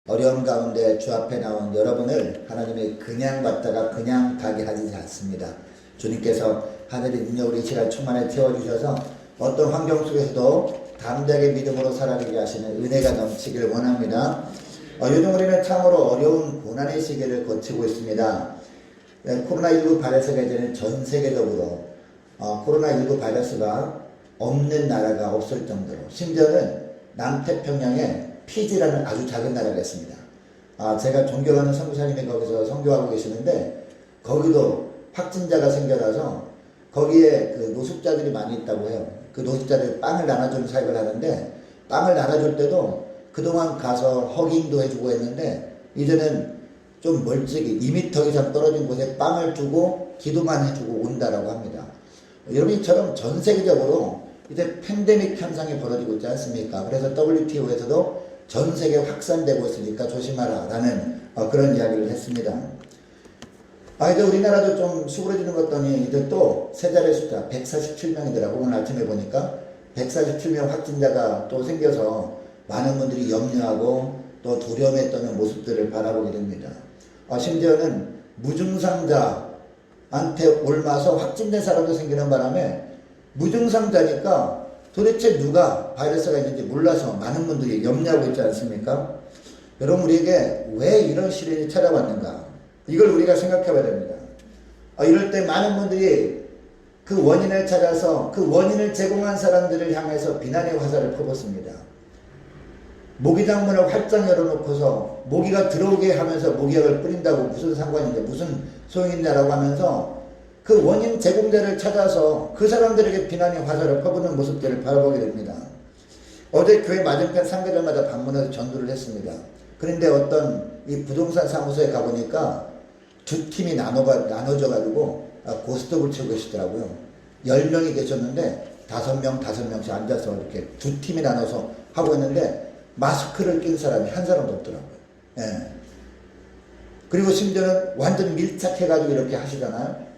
어려움 가운데 주 앞에 나온 여러분을 하나님이 그냥 받다가 그냥 가게 하지 않습니다. 주님께서 하늘의 능력으로 이 시간 충만에 채워주셔서 어떤 환경 속에서도 담대하게 믿음으로 살아가게 하시는 은혜가 넘치길 원합니다. 요즘 우리는 참으로 어려운 고난의 시기를 거치고 있습니다. 코로나19 바이러스가 이제는 전 세계적으로 코로나19 바이러스가 없는 나라가 없을 정도로, 심지어는 남태평양에 피지라는 아주 작은 나라가 있습니다. 제가 존경하는 선교사님이 거기서 선교하고 계시는데 거기도 확진자가 생겨나서 거기에 그 노숙자들이 많이 있다고 해요. 그 노숙자들 빵을 나눠주는 사역을 하는데 빵을 나눠줄 때도 그동안 가서 허깅도 해주고 했는데 이제는 좀 멀찍이 2m 이상 떨어진 곳에 빵을 주고 기도만 해주고 온다라고 합니다. 여러분 이처럼 전 세계적으로 이제 팬데믹 현상이 벌어지고 있지 않습니까? 그래서 WTO에서도 전 세계 확산되고 있으니까 조심하라 라는 그런 이야기를 했습니다. 이제 우리나라도 좀 수그러지는 것 같더니 이제 또 세 자리 숫자 147명이더라고. 오늘 아침에 보니까 147명 확진자가 또 생겨서 많은 분들이 염려하고 또 두려움에 떠는 모습들을 바라보게 됩니다. 심지어는 무증상자한테 옮아서 확진된 사람도 생기는 바람에 무증상자니까 도대체 누가 바이러스가 있는지 몰라서 많은 분들이 염려하고 있지 않습니까? 여러분 우리에게 왜 이런 시련이 찾아왔는가? 이걸 우리가 생각해 봐야 됩니다. 이럴 때 많은 분들이 그 원인을 찾아서 그 원인을 제공한 사람들을 향해서 비난의 화살을 퍼붓습니다. 모기장문을 활짝 열어놓고서 모기가 들어오게 하면서 모기약을 뿌린다고 무슨 상관인데 무슨 소용이 있냐라고 하면서 그 원인 제공자를 찾아서 그 사람들에게 비난의 화살을 퍼붓는 모습들을 바라보게 됩니다. 어제 교회 맞은편 상가들마다 방문해서 전도를 했습니다. 그런데 어떤 이 부동산 사무소에 가보니까 두 팀이 나눠져가지고 고스톱을 치고 계시더라고요. 10명이 계셨는데 5명씩 앉아서 이렇게 두 팀이 나눠서 하고 있는데 마스크를 낀 사람이 한 사람도 없더라고요. 예. 그리고 심지어는 완전 밀착해가지고 이렇게 하시잖아요.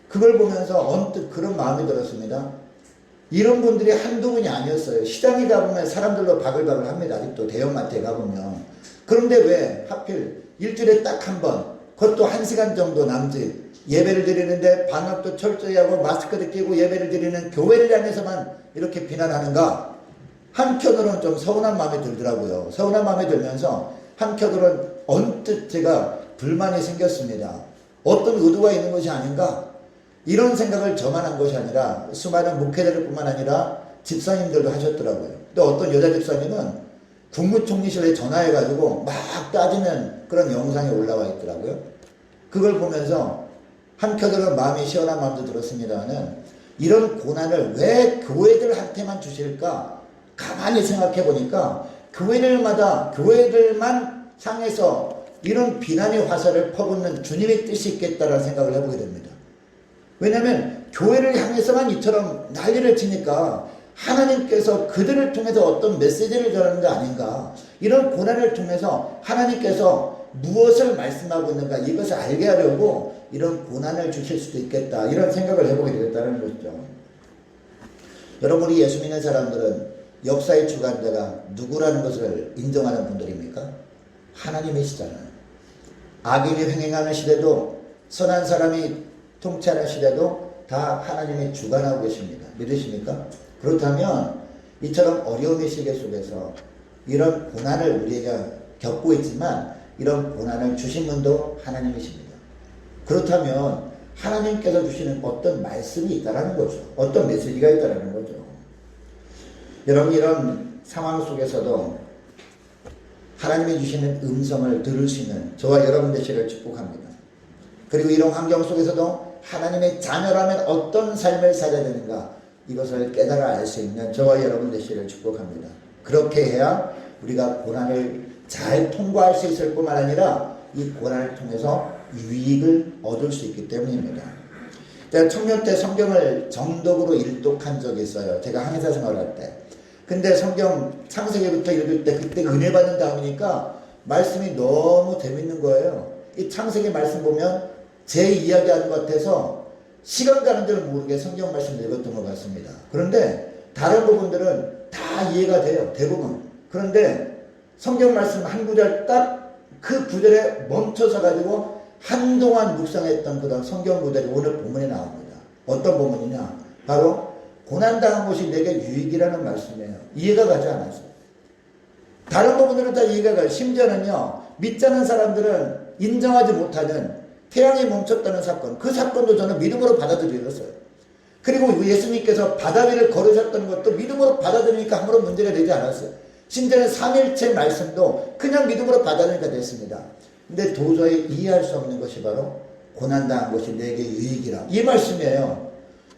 그걸 보면서 언뜻 그런 마음이 들었습니다. 이런 분들이 한두 분이 아니었어요. 시장에 가보면 사람들로 바글바글 합니다. 아직도 대형마트에 가보면. 그런데 왜 하필 일주일에 딱 한 번, 그것도 1시간 정도 남짓 예배를 드리는데 방역도 철저히 하고 마스크도 끼고 예배를 드리는 교회를 향해서만 이렇게 비난하는가? 한편으로는 좀 서운한 마음이 들더라고요. 서운한 마음이 들면서 한편으로는 언뜻 제가 불만이 생겼습니다. 어떤 의도가 있는 것이 아닌가? 이런 생각을 저만 한 것이 아니라 수많은 목회자들 뿐만 아니라 집사님들도 하셨더라고요. 또 어떤 여자 집사님은 국무총리실에 전화해가지고 막 따지는 그런 영상이 올라와 있더라고요. 그걸 보면서 한편으로는 마음이 시원한 마음도 들었습니다만 이런 고난을 왜 교회들한테만 주실까? 가만히 생각해 보니까 교회들만 향해서 이런 비난의 화살을 퍼붓는 주님의 뜻이 있겠다라는 생각을 해보게 됩니다. 왜냐하면 교회를 향해서만 이처럼 난리를 치니까 하나님께서 그들을 통해서 어떤 메시지를 전하는 게 아닌가. 이런 고난을 통해서 하나님께서 무엇을 말씀하고 있는가 이것을 알게 하려고 이런 고난을 주실 수도 있겠다. 이런 생각을 해보게 되겠다는 것이죠. 여러분이 예수 믿는 사람들은 역사의 주관자가 누구라는 것을 인정하는 분들입니까? 하나님이시잖아요. 악인이 횡행하는 시대도 선한 사람이 통치하는 시대도 다 하나님이 주관하고 계십니다. 믿으십니까? 그렇다면 이처럼 어려움의 시계 속에서 이런 고난을 우리가 겪고 있지만 이런 고난을 주신 분도 하나님이십니다. 그렇다면 하나님께서 주시는 어떤 말씀이 있다라는 거죠. 어떤 메시지가 있다라는 거죠. 여러분 이런 상황 속에서도 하나님이 주시는 음성을 들을 수 있는 저와 여러분 되시기를 축복합니다. 그리고 이런 환경 속에서도 하나님의 자녀라면 어떤 삶을 살아야 되는가 이것을 깨달아 알 수 있는 저와 여러분 되시기를 축복합니다. 그렇게 해야 우리가 고난을 잘 통과할 수 있을 뿐만 아니라 이 고난을 통해서 유익을 얻을 수 있기 때문입니다. 제가 청년 때 성경을 정독으로 일독한 적이 있어요. 제가 항해사 생활할 때. 근데 성경 창세기부터 읽을 때 그때 은혜 받는 다음이니까 말씀이 너무 재밌는 거예요. 이 창세기 말씀 보면 제 이야기하는 것 같아서 시간 가는 줄 모르게 성경 말씀 읽었던 것 같습니다. 그런데 다른 부분들은 다 이해가 돼요. 대부분. 그런데 성경 말씀 한 구절 딱 그 구절에 멈춰서 가지고 한동안 묵상했던 그런 성경 구절이 오늘 본문에 나옵니다. 어떤 본문이냐? 바로 고난당한 것이 내게 유익이라는 말씀이에요. 이해가 가지 않았어요. 다른 부분들은 다 이해가 가요. 심지어는요, 믿지 않는 사람들은 인정하지 못하는 태양이 멈췄다는 사건, 그 사건도 저는 믿음으로 받아들였어요. 그리고 예수님께서 바다 위를 걸으셨던 것도 믿음으로 받아들이니까 아무런 문제가 되지 않았어요. 심지어는 삼일체 말씀도 그냥 믿음으로 받아들이니까 됐습니다. 근데 도저히 이해할 수 없는 것이 바로 고난당한 것이 내게 유익이라. 이 말씀이에요.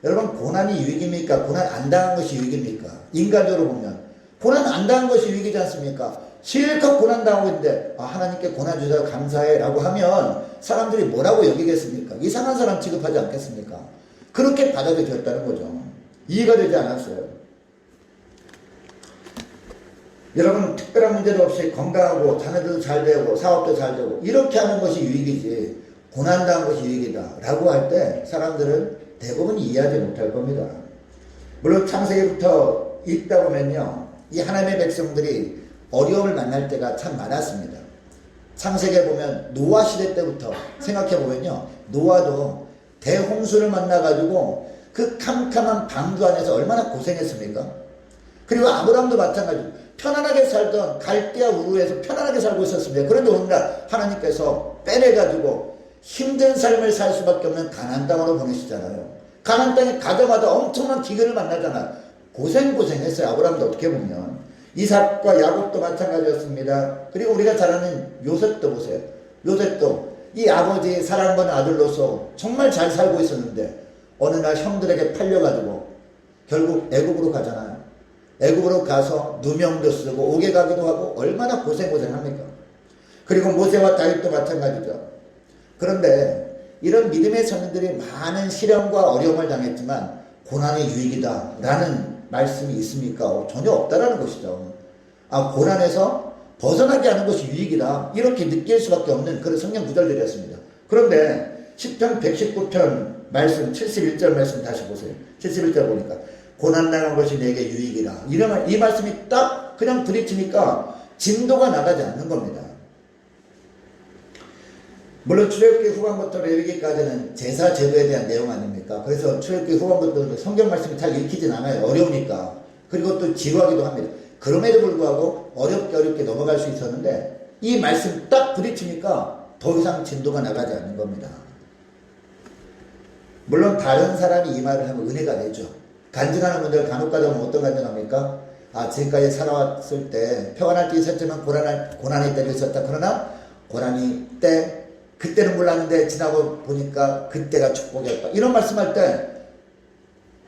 여러분, 고난이 유익입니까? 고난 안 당한 것이 유익입니까? 인간적으로 보면 고난 안 당한 것이 유익이지 않습니까? 실컷 고난 당하고 있는데 하나님께 고난 주셔서 감사해 라고 하면 사람들이 뭐라고 여기겠습니까? 이상한 사람 취급하지 않겠습니까? 그렇게 받아들여졌다는 거죠. 이해가 되지 않았어요. 여러분, 특별한 문제도 없이 건강하고 자녀들도 잘 되고 사업도 잘 되고 이렇게 하는 것이 유익이지 고난당한 것이 유익이다 라고 할 때 사람들은 대부분 이해하지 못할 겁니다. 물론 창세기부터 읽다 보면요, 이 하나님의 백성들이 어려움을 만날 때가 참 많았습니다. 창세기에 보면 노아 시대 때부터 생각해 보면요, 노아도 대홍수를 만나가지고 그 캄캄한 방주 안에서 얼마나 고생했습니까? 그리고 아브라함도 마찬가지로 편안하게 살던 갈대아 우르에서 편안하게 살고 있었습니다. 그런데 오늘날 하나님께서 빼내가지고 힘든 삶을 살 수밖에 없는 가나안 땅으로 보내시잖아요. 가나안 땅에 가자마자 엄청난 기근을 만나잖아요. 고생했어요. 아브라함도 어떻게 보면. 이삭과 야곱도 마찬가지였습니다. 그리고 우리가 잘 아는 요셉도 보세요. 요셉도 이 아버지의 사랑받는 아들로서 정말 잘 살고 있었는데 어느 날 형들에게 팔려가지고 결국 애굽으로 가잖아요. 애굽으로 가서 누명도 쓰고 옥에 가기도 하고 얼마나 고생합니까? 그리고 모세와 다윗도 마찬가지죠. 그런데 이런 믿음의 자녀들이 많은 시련과 어려움을 당했지만 고난의 유익이다 라는 말씀이 있습니까? 전혀 없다라는 것이죠. 고난에서 벗어나게 하는 것이 유익이다 이렇게 느낄 수밖에 없는 그런 성경 구절들이었습니다. 그런데 시편 119편 말씀 71절 말씀 다시 보세요. 71절 보니까 고난당한 것이 내게 유익이라. 이 말씀이 딱 그냥 부딪히니까 진도가 나가지 않는 겁니다. 물론 출애굽기 후반부터 레위기까지는 제사 제도에 대한 내용 아닙니까? 그래서 출애굽기 후반부터 성경 말씀이 잘 읽히진 않아요. 어려우니까. 그리고 또 지루하기도 합니다. 그럼에도 불구하고 어렵게 넘어갈 수 있었는데 이 말씀 딱 부딪히니까 더 이상 진도가 나가지 않는 겁니다. 물론 다른 사람이 이 말을 하면 은혜가 되죠. 간증하는 분들 간혹 가다 보면 어떤 간증합니까? 지금까지 살아왔을 때 평안할 때 있었지만 고난의 때도 있었다. 그러나 고난의 때 그때는 몰랐는데 지나고 보니까 그때가 축복이었다. 이런 말씀할 때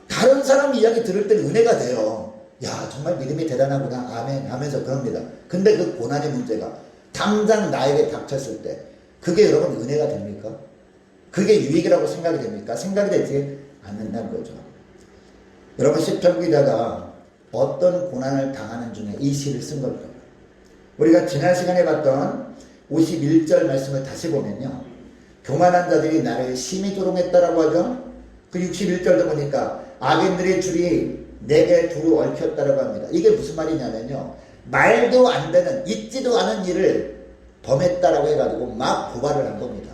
다른 사람 이야기 들을 때는 은혜가 돼요. 야, 정말 믿음이 대단하구나. 아멘 하면서 그럽니다. 근데 그 고난의 문제가 당장 나에게 닥쳤을 때 그게 여러분 은혜가 됩니까? 그게 유익이라고 생각이 됩니까? 생각이 되지 않는다는 거죠. 여러분, 시편 기자가 어떤 고난을 당하는 중에 이 시를 쓴 걸까요? 우리가 지난 시간에 봤던 51절 말씀을 다시 보면요, 교만한 자들이 나를 심히 조롱했다라고 하죠. 그 61절도 보니까 악인들의 줄이 내게 두루 얽혔다라고 합니다. 이게 무슨 말이냐면요, 말도 안 되는 있지도 않은 일을 범했다라고 해가지고 막 고발을 한 겁니다.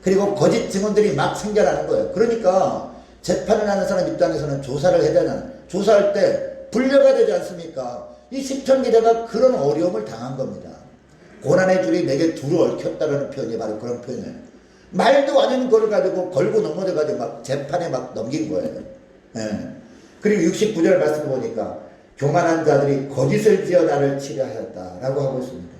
그리고 거짓 증언들이 막 생겨나는 거예요. 그러니까 재판을 하는 사람 입장에서는 조사를 해야 되는, 조사할 때 분류가 되지 않습니까? 이 시편 기자가 그런 어려움을 당한 겁니다. 고난의 줄이 내게 두루 얽혔다라는 표현이 바로 그런 표현이에요. 말도 안 되는 거를 가지고 걸고 넘어져가지고 막 재판에 막 넘긴 거예요. 예. 그리고 69절 말씀 보니까 교만한 자들이 거짓을 지어 나를 치려하였다라고 하고 있습니다.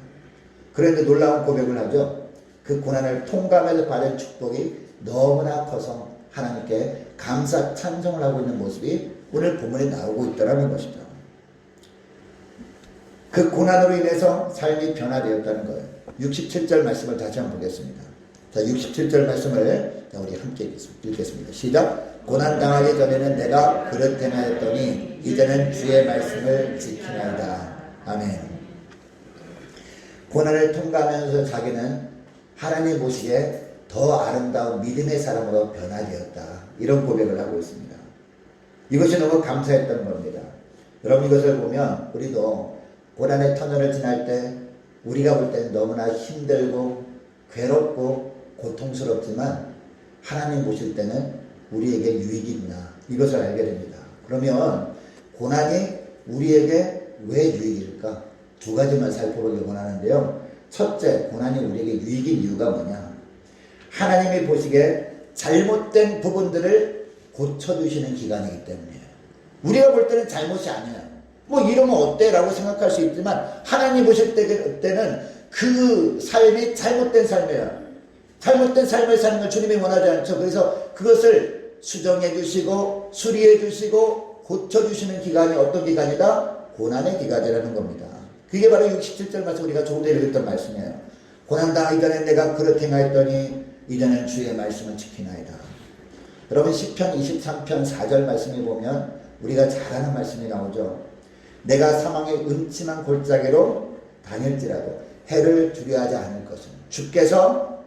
그런데 놀라운 고백을 하죠. 그 고난을 통감해서 받은 축복이 너무나 커서 하나님께 감사 찬송을 하고 있는 모습이 오늘 본문에 나오고 있다는 것이죠. 그 고난으로 인해서 삶이 변화되었다는 거예요. 67절 말씀을 다시 한번 보겠습니다. 자, 67절 말씀을 우리 함께 읽겠습니다. 시작. 고난당하기 전에는 내가 그릇 행하였더니 이제는 주의 말씀을 지키나이다. 아멘. 고난을 통과하면서 자기는 하나님 보시기에 더 아름다운 믿음의 사람으로 변화되었다. 이런 고백을 하고 있습니다. 이것이 너무 감사했던 겁니다. 여러분, 이것을 보면 우리도 고난의 터널을 지날 때 우리가 볼 때는 너무나 힘들고 괴롭고 고통스럽지만 하나님 보실 때는 우리에게 유익이 있나 이것을 알게 됩니다. 그러면 고난이 우리에게 왜 유익일까? 두 가지만 살펴보길 원하는데요. 첫째, 고난이 우리에게 유익인 이유가 뭐냐? 하나님이 보시기에 잘못된 부분들을 고쳐주시는 기간이기 때문이에요. 우리가 볼 때는 잘못이 아니에요. 뭐 이러면 어때? 라고 생각할 수 있지만 하나님 보실 때는 그 삶이 잘못된 삶이에요. 잘못된 삶을 사는 걸 주님이 원하지 않죠. 그래서 그것을 수정해 주시고 수리해 주시고 고쳐주시는 기간이 어떤 기간이다? 고난의 기간이라는 겁니다. 그게 바로 67절 말씀 우리가 조금 전에 읽었던 말씀이에요. 고난당하기 전에 내가 그렇게 행하였더니 이제는 주의 말씀을 지키나이다. 여러분 시편 23편 4절 말씀에 보면 우리가 잘 아는 말씀이 나오죠. 내가 사망의 음침한 골짜기로 다닐지라도 해를 두려워하지 않을 것은 주께서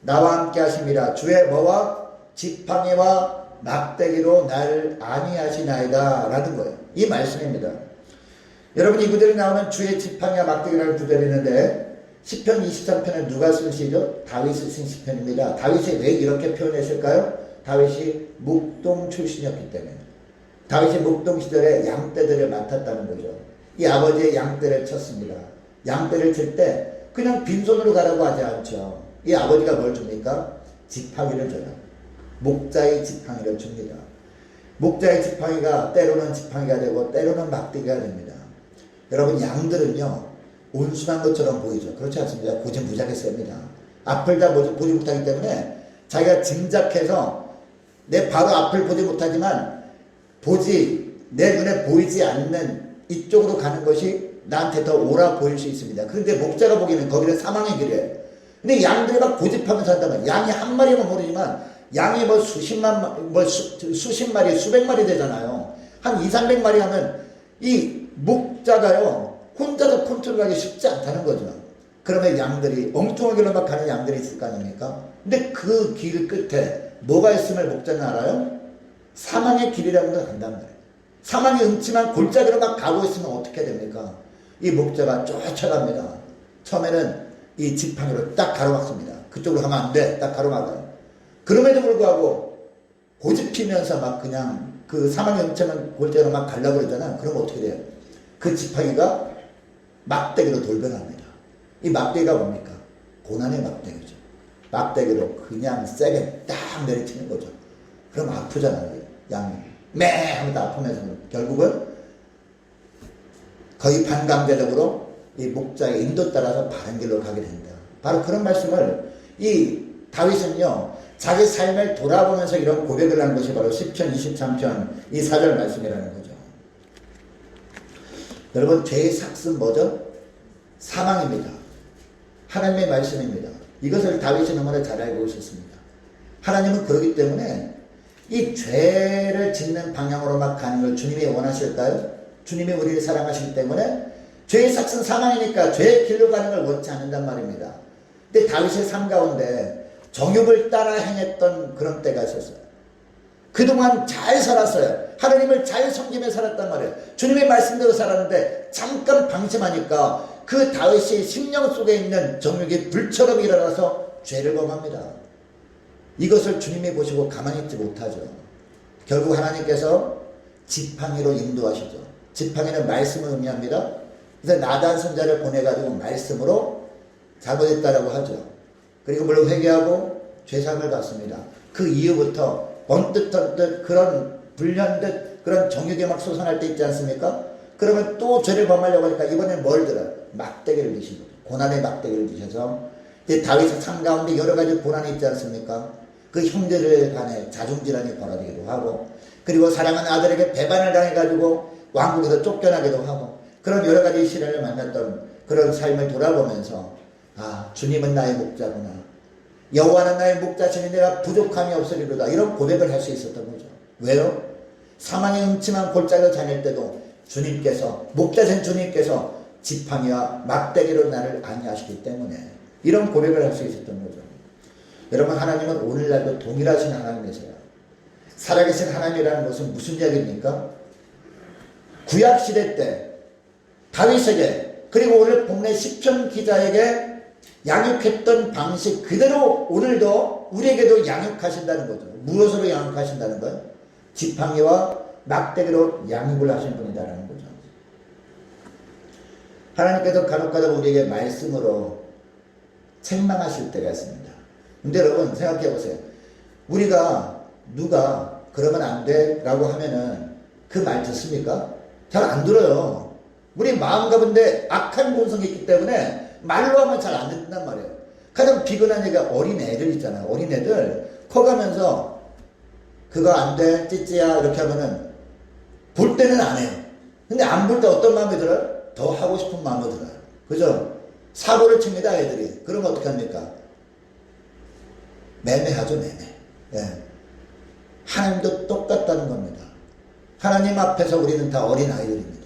나와 함께 하심이라. 주의 뭐와 지팡이와 막대기로 나를 안위하시나이다 라는 거예요. 이 말씀입니다. 여러분 이 구절이 나오는 주의 지팡이와 막대기라는 구절이 있는데 시편 23편은 누가 쓴 시죠? 다윗이 쓴 시편입니다. 다윗이 왜 이렇게 표현했을까요? 다윗이 묵동 출신이었기 때문에. 다윗이 묵동 시절에 양떼들을 맡았다는 거죠. 이 아버지의 양떼를 쳤습니다. 양떼를 칠 때 그냥 빈손으로 가라고 하지 않죠. 이 아버지가 뭘 줍니까? 지팡이를 줘요. 목자의 지팡이를 줍니다. 목자의 지팡이가 때로는 지팡이가 되고 때로는 막대기가 됩니다. 여러분 양들은요 온순한 것처럼 보이죠. 그렇지 않습니까? 고진부작에 셉니다. 앞을 다 보지 못하기 때문에 자기가 짐작해서 내 바로 앞을 보지 못하지만 내 눈에 보이지 않는 이쪽으로 가는 것이 나한테 더 옳아 보일 수 있습니다. 그런데 목자가 보기에는 거기는 사망의 길이에요. 근데 양들이 막 고집하면서 한다면 양이 한 마리면 모르지만 양이 뭐 수십 마리, 수백 마리 되잖아요. 한 200~300마리 하면 이 목자가요 혼자서 컨트롤하기 쉽지 않다는 거죠. 그러면 양들이 엉뚱한 길로 막 가는 양들이 있을 거 아닙니까? 근데 그 길 끝에 뭐가 있음을 목자는 알아요? 사망의 길이라는 걸 안단 말이에요. 사망의 음침한 골짜기로 막 가고 있으면 어떻게 됩니까? 이 목자가 쫓아갑니다. 처음에는 이 지팡이로 딱 가로막습니다. 그쪽으로 가면 안 돼. 딱 가로막아요. 그럼에도 불구하고 고집피면서 막 그냥 그 사망의 음침한 골짜기로 막 가려고 그러잖아. 그러면 어떻게 돼요? 그 지팡이가 막대기로 돌변합니다. 이 막대기가 뭡니까? 고난의 막대기죠. 막대기로 그냥 세게 딱 내리치는 거죠. 그럼 아프잖아요. 양이 매 하면서 아프면서 결국은 거의 반강제적으로 이 목자의 인도 따라서 바른 길로 가게 된다. 바로 그런 말씀을 이 다윗은요 자기 삶을 돌아보면서 이런 고백을 하는 것이 바로 시편 23편 이 4절 말씀이라는 거죠. 여러분 죄의 삭은 뭐죠? 사망입니다. 하나님의 말씀입니다. 이것을 다윗이 너무나 잘 알고 있었습니다. 하나님은 그러기 때문에 이 죄를 짓는 방향으로 막 가는 걸 주님이 원하실까요? 주님이 우리를 사랑하시기 때문에 죄의 삭은 사망이니까 죄의 길로 가는 걸 원치 않는단 말입니다. 근데 다윗의 삶 가운데 정욕을 따라 행했던 그런 때가 있었어요. 그동안 잘 살았어요. 하나님을 잘 섬기며 살았단 말이에요. 주님의 말씀대로 살았는데 잠깐 방심하니까 그 다윗의 심령 속에 있는 정욕이 불처럼 일어나서 죄를 범합니다. 이것을 주님이 보시고 가만히 있지 못하죠. 결국 하나님께서 지팡이로 인도하시죠. 지팡이는 말씀을 의미합니다. 그래서 나단 선자를 보내가지고 말씀으로 잘못했다라고 하죠. 그리고 물론 회개하고 죄사함을 받습니다. 그 이후부터 번뜩 그런 불현듯 그런 정욕이 막 솟아날 때 있지 않습니까? 그러면 또 죄를 범하려고 하니까 이번엔 뭘 들어요? 막대기를 드신 거죠. 고난의 막대기를 드셔서 다윗의 삶 가운데 여러 가지 고난이 있지 않습니까? 그 형제들 간에 자중질환이 벌어지기도 하고 그리고 사랑하는 아들에게 배반을 당해가지고 왕국에서 쫓겨나기도 하고 그런 여러 가지 시련을 만났던 그런 삶을 돌아보면서 아 주님은 나의 목자구나. 여호와는 나의 목자시니 내가 부족함이 없으리로다. 이런 고백을 할 수 있었던 거죠. 왜요? 사망의 음침한 골짜기로 다닐 때도 주님께서 목자신 주님께서 지팡이와 막대기로 나를 안위하시기 때문에 이런 고백을 할 수 있었던 거죠. 여러분 하나님은 오늘날도 동일하신 하나님이세요. 살아계신 하나님이라는 것은 무슨 이야기입니까? 구약시대 때 다윗에게 그리고 오늘 본문의 시편 기자에게 양육했던 방식 그대로 오늘도 우리에게도 양육하신다는 거죠. 무엇으로 양육하신다는 거예요? 지팡이와 막대기로 양육을 하신 분이다라는 거죠. 하나님께서 간혹가다 우리에게 말씀으로 책망하실 때가 있습니다. 근데 여러분 생각해 보세요. 우리가 누가 그러면 안 돼 라고 하면은 그 말 듣습니까? 잘 안 들어요. 우리 마음 가운데 악한 본성이 있기 때문에 말로 하면 잘 안 듣는단 말이에요. 가장 비근한 얘기가 어린애들 있잖아요. 어린애들 커가면서 그거 안 돼 찌찌야 이렇게 하면은 볼 때는 안 해요. 근데 안 볼 때 어떤 마음이 들어요? 더 하고 싶은 마음이 들어요. 그죠? 사고를 칩니다 애들이. 그러면 어떻게 합니까? 매매하죠 매매. 예. 하나님도 똑같다는 겁니다. 하나님 앞에서 우리는 다 어린아이들입니다.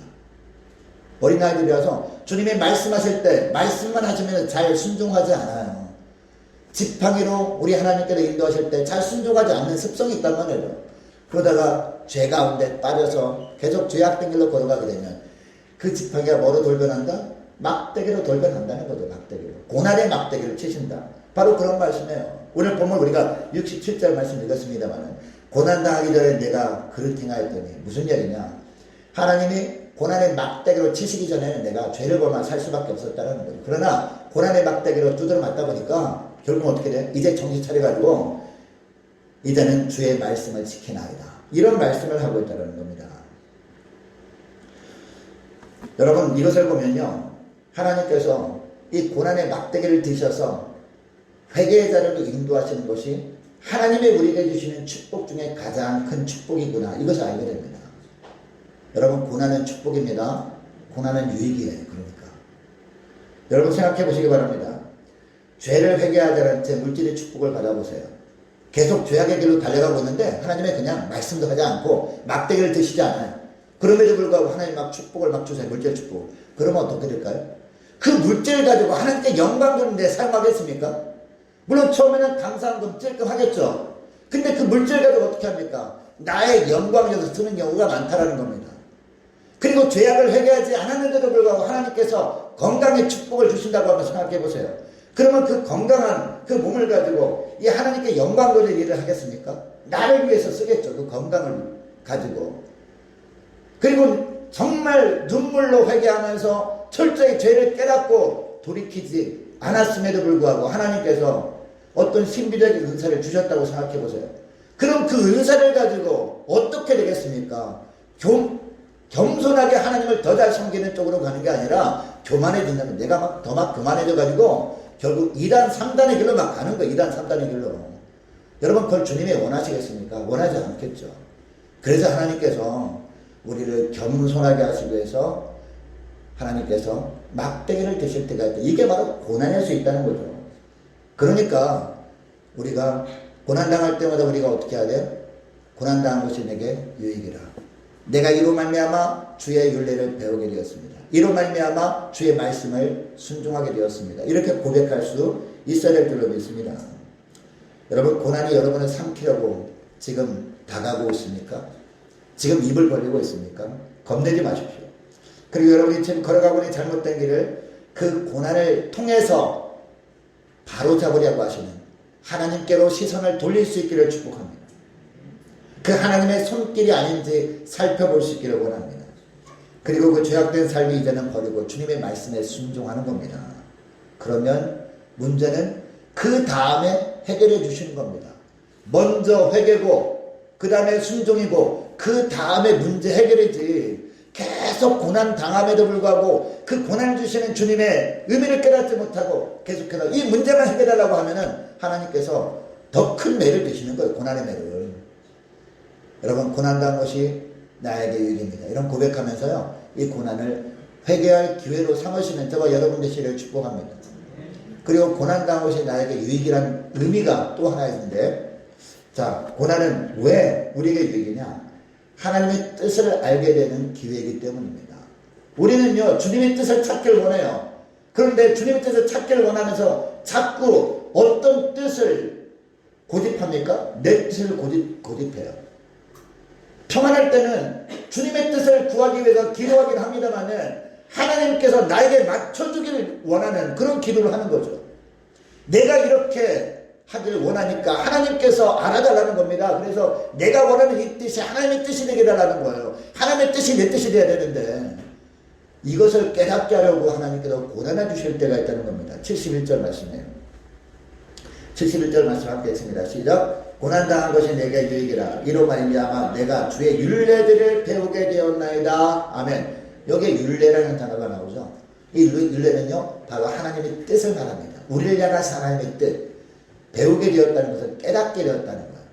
어린아이들이라서 주님이 말씀하실 때 말씀만 하시면 잘 순종하지 않아요. 지팡이로 우리 하나님께서 인도하실 때 잘 순종하지 않는 습성이 있단 말이에요. 그러다가 죄 가운데 빠져서 계속 죄악된 길로 걸어가게 되면 그 지팡이가 뭐로 돌변한다? 막대기로 돌변한다는 거죠. 막대기로. 고난의 막대기를 치신다. 바로 그런 말씀이에요. 오늘 보면 우리가 67절 말씀 읽었습니다만 고난당하기 전에 내가 그릇 행하였더니 무슨 얘기냐? 하나님이 고난의 막대기로 치시기 전에는 내가 죄를 범하 살 수밖에 없었다는 거죠. 그러나 고난의 막대기로 두드려 맞다 보니까 결국 어떻게 돼? 이제 정신 차려가지고 이제는 주의 말씀을 지키나이다. 이런 말씀을 하고 있다는 겁니다. 여러분 이것을 보면요. 하나님께서 이 고난의 막대기를 드셔서 회개의 자리로 인도하시는 것이 하나님의 우리에게 주시는 축복 중에 가장 큰 축복이구나. 이것을 알게 됩니다. 여러분 고난은 축복입니다. 고난은 유익이에요. 그러니까 여러분 생각해 보시기 바랍니다. 죄를 회개하지 않은 채 물질의 축복을 받아보세요. 계속 죄악의 길로 달려가고 있는데 하나님의 그냥 말씀도 하지 않고 막대기를 드시지 않아요. 그럼에도 불구하고 하나님 막 축복을 막 주세요. 물질 축복. 그러면 어떻게 될까요? 그 물질을 가지고 하나님께 영광 주는데 사용하겠습니까? 물론 처음에는 감사한 건 찔끔하겠죠. 근데 그 물질 가지고 어떻게 합니까? 나의 영광에서 쓰는 경우가 많다라는 겁니다. 그리고 죄악을 회개하지 않았는데도 불구하고 하나님께서 건강의 축복을 주신다고 한번 생각해 보세요. 그러면 그 건강한 그 몸을 가지고 이 하나님께 영광 돌릴 일을 하겠습니까? 나를 위해서 쓰겠죠. 그 건강을 가지고. 그리고 정말 눈물로 회개하면서 철저히 죄를 깨닫고 돌이키지 않았음에도 불구하고 하나님께서 어떤 신비적인 은사를 주셨다고 생각해 보세요. 그럼 그 은사를 가지고 어떻게 되겠습니까? 겸손하게 하나님을 더 잘 섬기는 쪽으로 가는 게 아니라 교만해진다면 내가 더 교만해져 가지고 결국 2단 3단의 길로 막 가는 거예요. 2단 3단의 길로. 여러분 그걸 주님이 원하시겠습니까? 원하지 않겠죠. 그래서 하나님께서 우리를 겸손하게 하시기 위해서 하나님께서 막대기를 드실 때가 있다. 이게 바로 고난일 수 있다는 거죠. 그러니까 우리가 고난당할 때마다 우리가 어떻게 해야 돼요? 고난당한 것이 내게 유익이라. 내가 이로 말미암아 주의 율례를 배우게 되었습니다. 이로 말미암아 주의 말씀을 순종하게 되었습니다. 이렇게 고백할 수 있어야 될 줄로 믿습니다. 여러분 고난이 여러분을 삼키려고 지금 다가오고 있습니까? 지금 입을 벌리고 있습니까? 겁내지 마십시오. 그리고 여러분이 지금 걸어가고 있는 잘못된 길을 그 고난을 통해서 바로잡으려고 하시는 하나님께로 시선을 돌릴 수 있기를 축복합니다. 그 하나님의 손길이 아닌지 살펴볼 수 있기를 원합니다. 그리고 그 죄악된 삶이 이제는 버리고 주님의 말씀에 순종하는 겁니다. 그러면 문제는 그 다음에 해결해 주시는 겁니다. 먼저 회개고 그 다음에 순종이고 그 다음에 문제 해결이지 계속 고난 당함에도 불구하고 그 고난 주시는 주님의 의미를 깨닫지 못하고 계속해서 이 문제만 해결하려고 하면은 하나님께서 더 큰 매를 주시는 거예요. 고난의 매를. 여러분 고난당한 것이 나에게 유익입니다. 이런 고백하면서요. 이 고난을 회개할 기회로 삼으시는 저와 여러분 되시기를 축복합니다. 그리고 고난당한 것이 나에게 유익이란 의미가 또 하나 있는데 자 고난은 왜 우리에게 유익이냐? 하나님의 뜻을 알게 되는 기회이기 때문입니다. 우리는요 주님의 뜻을 찾기를 원해요. 그런데 주님의 뜻을 찾기를 원하면서 자꾸 어떤 뜻을 고집합니까? 내 뜻을 고집해요. 평안할 때는 주님의 뜻을 구하기 위해서 기도하긴 합니다만은 하나님께서 나에게 맞춰주기를 원하는 그런 기도를 하는 거죠. 내가 이렇게 하기를 원하니까 하나님께서 알아달라는 겁니다. 그래서 내가 원하는 이 뜻이 하나님의 뜻이 되게 달라는 거예요. 하나님의 뜻이 내 뜻이 돼야 되는데 이것을 깨닫게 하려고 하나님께서 고난해 주실 때가 있다는 겁니다. 71절 말씀이에요. 71절 말씀 함께 했습니다. 시작. 고난당한 것이 내게 유익이라. 이로 말미암아 내가 주의 율례들을 배우게 되었나이다. 아멘. 여기에 율례라는 단어가 나오죠. 이 율례는요 바로 하나님의 뜻을 말합니다. 우리를 향한 하나님의 뜻. 배우게 되었다는 것은 깨닫게 되었다는 거예요.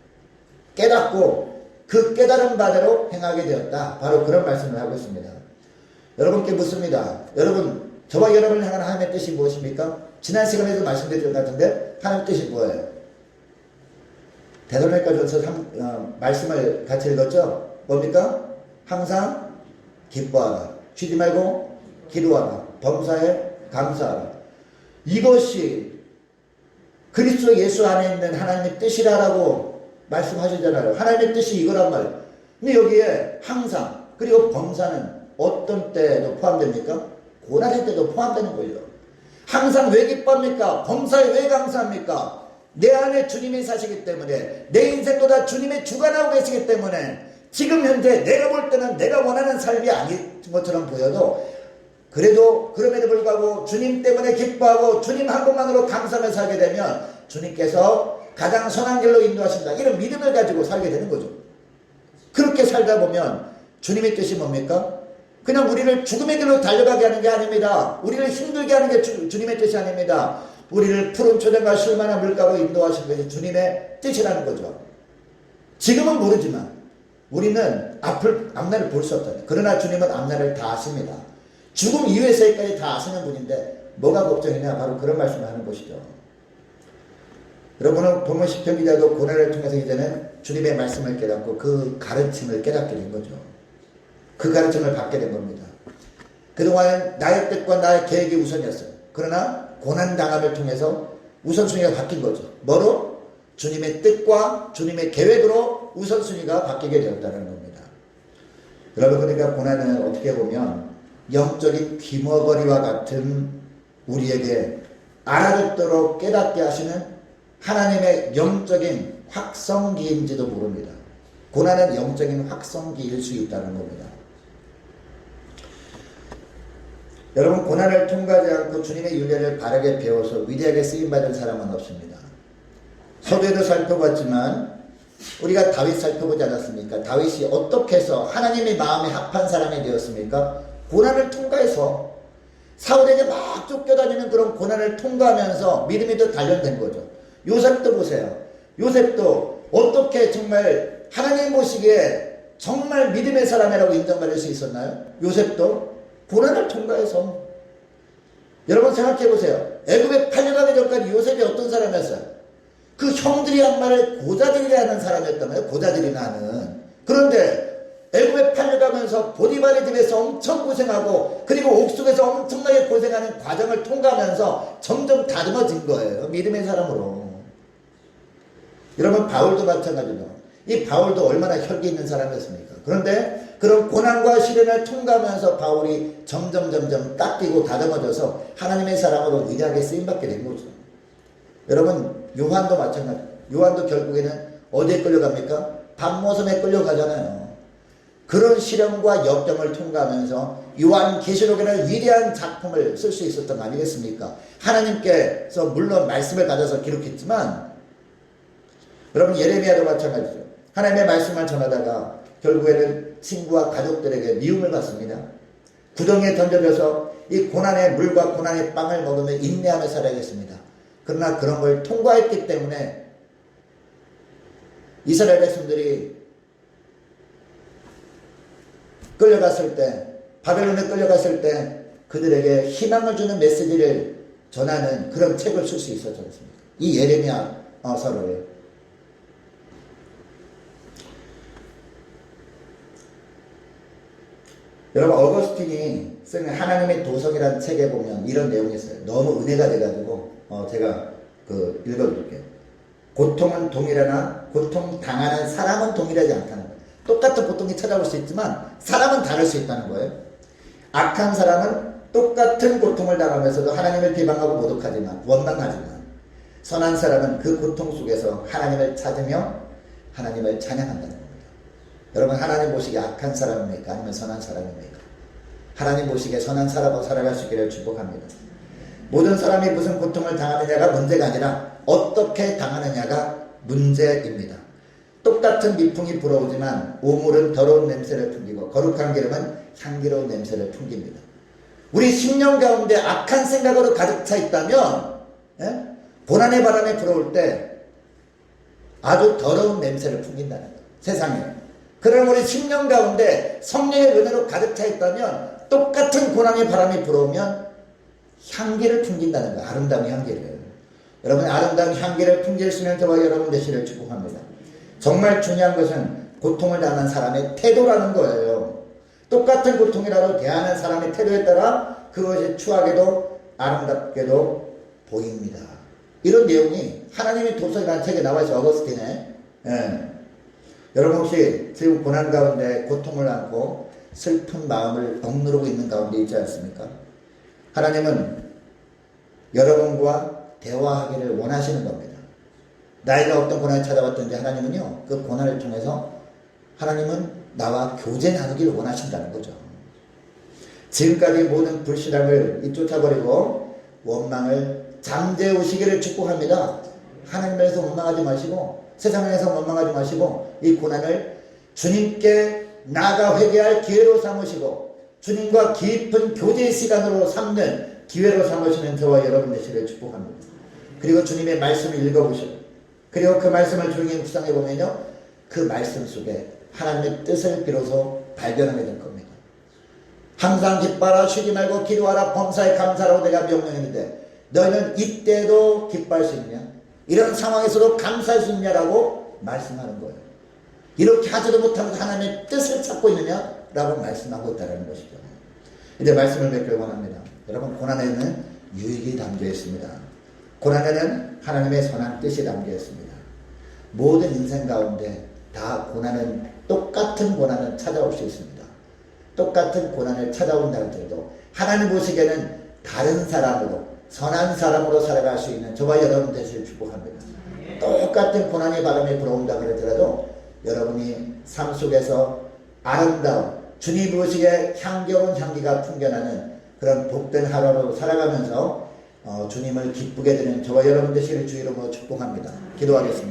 깨닫고 그 깨달은 바대로 행하게 되었다. 바로 그런 말씀을 하고 있습니다. 여러분께 묻습니다. 여러분, 저와 여러분을 향한 하나님의 뜻이 무엇입니까? 지난 시간에도 말씀드린 것 같은데 하나님의 뜻이 뭐예요? 데살로니가전서 말씀을 같이 읽었죠? 뭡니까? 항상 기뻐하라. 쉬지 말고 기도하라. 범사에 감사하라. 이것이 그리스도 예수 안에 있는 하나님의 뜻이라고 말씀하시잖아요. 하나님의 뜻이 이거란 말이에요. 근데 여기에 항상 그리고 범사는 어떤 때도 포함됩니까? 고난의 때도 포함되는 거예요. 항상 왜 기뻐합니까? 범사에 왜 감사합니까? 내 안에 주님이 사시기 때문에 내 인생도 다 주님의 주관하고 계시기 때문에 지금 현재 내가 볼 때는 내가 원하는 삶이 아닌 것처럼 보여도 그래도 그럼에도 불구하고 주님 때문에 기뻐하고 주님 한 분만으로 감사하며 살게 되면 주님께서 가장 선한 길로 인도하신다. 이런 믿음을 가지고 살게 되는 거죠. 그렇게 살다 보면 주님의 뜻이 뭡니까? 그냥 우리를 죽음의 길로 달려가게 하는 게 아닙니다. 우리를 힘들게 하는 게 주님의 뜻이 아닙니다. 우리를 푸른 초장과 쉴만한 물가로 인도하시는 것이 주님의 뜻이라는 거죠. 지금은 모르지만 우리는 앞날을 볼 수 없다. 그러나 주님은 앞날을 다 아십니다. 죽음 이후의 세계까지 다 아시는 분인데 뭐가 걱정이냐? 바로 그런 말씀을 하는 것이죠. 여러분은 본문 10편 기자도 고난을 통해서 이제는 주님의 말씀을 깨닫고 그 가르침을 깨닫게 된 거죠. 그 가르침을 받게 된 겁니다. 그동안 나의 뜻과 나의 계획이 우선이었어요. 그러나 고난당함을 통해서 우선순위가 바뀐 거죠. 뭐로? 주님의 뜻과 주님의 계획으로 우선순위가 바뀌게 되었다는 겁니다. 여러분, 그러니까 고난은 어떻게 보면 영적인 귀머거리와 같은 우리에게 알아듣도록 깨닫게 하시는 하나님의 영적인 확성기인지도 모릅니다. 고난은 영적인 확성기일 수 있다는 겁니다. 여러분, 고난을 통과하지 않고 주님의 윤례를 바르게 배워서 위대하게 쓰임받은 사람은 없습니다. 서두에도 살펴봤지만 우리가 다윗 살펴보지 않았습니까? 다윗이 어떻게 해서 하나님의 마음에 합한 사람이 되었습니까? 고난을 통과해서 사울에게 막 쫓겨다니는 그런 고난을 통과하면서 믿음이 더 단련된 거죠. 요셉도 보세요. 요셉도 어떻게 정말 하나님 보시기에 정말 믿음의 사람이라고 인정받을 수 있었나요? 요셉도 고난을 통과해서. 여러분 생각해 보세요. 애굽에 팔려가기 전까지 요셉이 어떤 사람이었어요? 그 형들이 한 말을 고자들이 하는 사람이었단 말이에요. 고자들이 하는. 그런데 애굽에 팔려가면서 보디발의 집에서 엄청 고생하고 그리고 옥속에서 엄청나게 고생하는 과정을 통과하면서 점점 다듬어진 거예요. 믿음의 사람으로. 여러분, 바울도 마찬가지로. 이 바울도 얼마나 혈기 있는 사람이었습니까? 그런데 그런 고난과 시련을 통과하면서 바울이 점점 깎이고 다듬어져서 하나님의 사람으로 위대하게 쓰임받게 된 거죠. 여러분, 요한도 마찬가지. 요한도 결국에는 어디에 끌려갑니까? 밤모섬에 끌려가잖아요. 그런 시련과 역경을 통과하면서 요한 계시록에는 위대한 작품을 쓸 수 있었던 거 아니겠습니까? 하나님께서 물론 말씀을 가져서 기록했지만 여러분, 예레미야도 마찬가지죠. 하나님의 말씀을 전하다가 결국에는 친구와 가족들에게 미움을 받습니다. 구덩이에 던져져서 이 고난의 물과 고난의 빵을 먹으며 인내하며 살아야겠습니다. 그러나 그런 걸 통과했기 때문에 이스라엘 백성들이 끌려갔을 때, 바벨론에 끌려갔을 때 그들에게 희망을 주는 메시지를 전하는 그런 책을 쓸 수 있었지 않습니까? 이 예레미야서를. 여러분, 어거스틴이 쓰는 하나님의 도성이라는 책에 보면 이런 내용이 있어요. 너무 은혜가 돼가지고 제가 읽어드릴게요. 고통은 동일하나 고통당하는 사람은 동일하지 않다는 거예요. 똑같은 고통이 찾아올 수 있지만 사람은 다를 수 있다는 거예요. 악한 사람은 똑같은 고통을 당하면서도 하나님을 비방하고 모독하지만 원망하지만 선한 사람은 그 고통 속에서 하나님을 찾으며 하나님을 찬양한다는 겁니다. 여러분, 하나님 보시기에 악한 사람입니까? 아니면 선한 사람입니까? 하나님 보시기에 선한 사람으로 살아갈 수 있기를 축복합니다. 모든 사람이 무슨 고통을 당하느냐가 문제가 아니라 어떻게 당하느냐가 문제입니다. 똑같은 미풍이 불어오지만 오물은 더러운 냄새를 풍기고 거룩한 기름은 향기로운 냄새를 풍깁니다. 우리 심령 가운데 악한 생각으로 가득 차 있다면 고난의 바람이 불어올 때 아주 더러운 냄새를 풍긴다는 거예요. 세상에. 그러나 우리 심령 가운데 성령의 은혜로 가득 차 있다면 똑같은 고난의 바람이 불어오면 향기를 풍긴다는 거예요. 아름다운 향기를. 여러분, 아름다운 향기를 풍길 수 있는 저와 여러분 되시기를 축복합니다. 정말 중요한 것은 고통을 당하는 사람의 태도라는 거예요. 똑같은 고통이라도 대하는 사람의 태도에 따라 그것이 추하게도 아름답게도 보입니다. 이런 내용이 하나님의 도서라는 책에 나와 있어요. 어거스틴에. 여러분, 혹시 지금 고난 가운데 고통을 안고 슬픈 마음을 억누르고 있는 가운데 있지 않습니까? 하나님은 여러분과 대화하기를 원하시는 겁니다. 나이가 어떤 고난이 찾아왔든지 하나님은요, 그 고난을 통해서 하나님은 나와 교제 나누기를 원하신다는 거죠. 지금까지 모든 불신앙을 쫓아버리고 원망을 잠재우시기를 축복합니다. 하나님에서 원망하지 마시고 세상에서 원망하지 마시고 이 고난을 주님께 나아가 회개할 기회로 삼으시고 주님과 깊은 교제 시간으로 삼는 기회로 삼으시는 저와 여러분 되시기를 축복합니다. 그리고 주님의 말씀을 읽어보시고 그리고 그 말씀을 조용히 묵상해 보면요, 그 말씀 속에 하나님의 뜻을 비로소 발견하게 될 겁니다. 항상 기뻐하라, 쉬지 말고 기도하라, 범사에 감사하라고 내가 명령했는데 너희는 이때도 기뻐할 수 있냐? 이런 상황에서도 감사할 수 있냐라고 말씀하는 거예요. 이렇게 하지도 못하면서 하나님의 뜻을 찾고 있느냐라고 말씀하고 있다는 것이죠. 이제 말씀을 맺길 원합니다. 여러분, 고난에는 유익이 담겨 있습니다. 고난에는 하나님의 선한 뜻이 담겨 있습니다. 모든 인생 가운데 다 고난은, 똑같은 고난은 찾아올 수 있습니다. 똑같은 고난을 찾아온다 할지라도 하나님 보시기에는 다른 사람으로, 선한 사람으로 살아갈 수 있는 저와 여러분 되시길 축복합니다. 똑같은 고난의 바람이 불어온다 그러더라도 여러분이 삶 속에서 아름다운 주님 보시기에 향겨운 향기가 풍겨나는 그런 복된 하루로 살아가면서 주님을 기쁘게 드리는 저와 여러분 되시기를 주 이름으로 축복합니다. 기도하겠습니다.